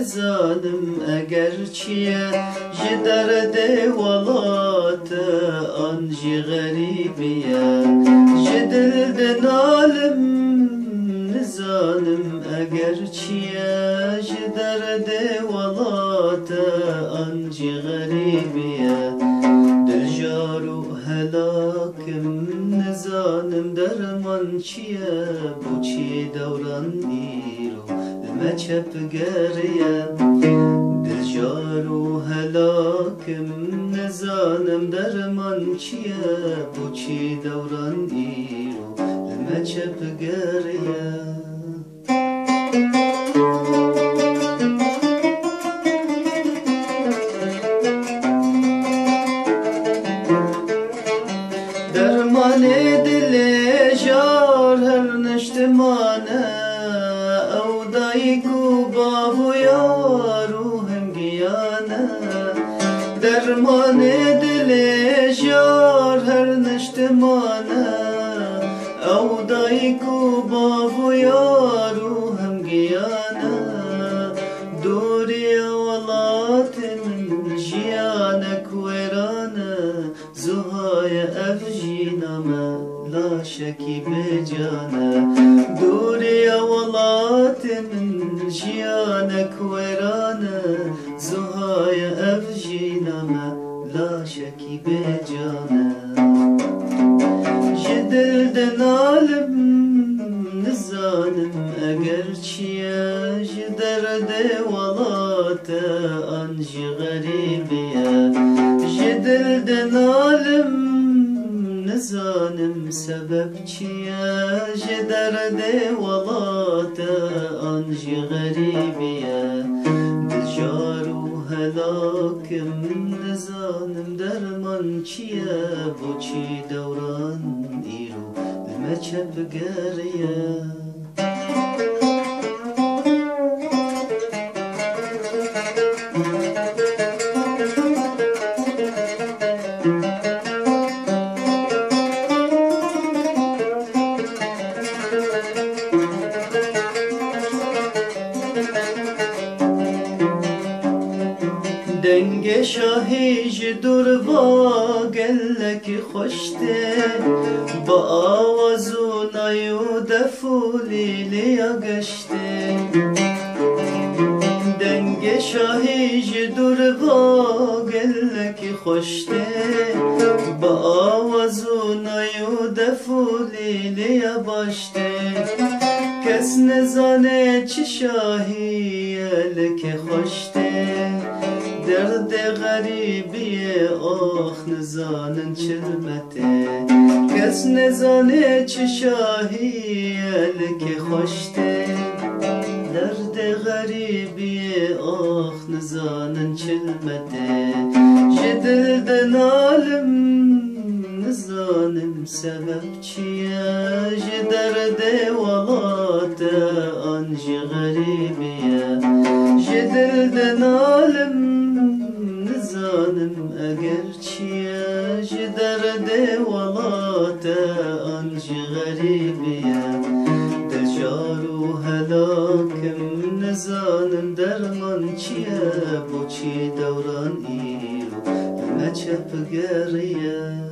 نزانم اگر چیه جی درد ولات آن جی غریبیه جی دل دنالم نزانم اگر چیه جی درد ولات آن جی غریبیه دل جارو هلاکم نزانم درمان چیه بو چی دوران دیرو لما چپ گریه دل جارو هلاکم نزانم درمان چیه بو چی دوران دیرو لما چپ گریه درمان دل جار هر نشتمانه او دایکو بابو یارو هم گیانه درمان دل جار هر نشتمانه او دایکو بابو یارو هم گیانه دوری ولات من جیانک ویرانه زهای افجینامه لا شکی بجانه دوری ولات من جیانک ویرانه زهای افجینامه لا شکی بجانه جدل دنالم نزانم اگر چیه جدرد ولات آنجی غریبیه جدل دنالم نزانم سبب چیه جدرد ولات آنجی غریبیه دجارو هلاکم نزانم درمان چیه بو چی دوران دیرو لما چپ گریه دنگ شاهی جدور با گلک خوشته با آوازو نایو دفولی لیا گشته دنگ شاهی جدور با گلک خوشته با آوازو نایو دفولی لیا باشته کس نزانه چی شاهی لک خوشته درد غریبی آخ نزانن چلمته کس نزانه چه شاهی لک خوشته درد غریبی آخ نزانن چلمته جدل دنالم نزانم سبب چیه جدرد ولات آنجی غریبیه جدل دنالم نزانم اگر چیه جدرد ولات آنجی غریبیه دجارو هلاکم نزانم درمان چیه بو چی دوران ایرو لما چپ گریه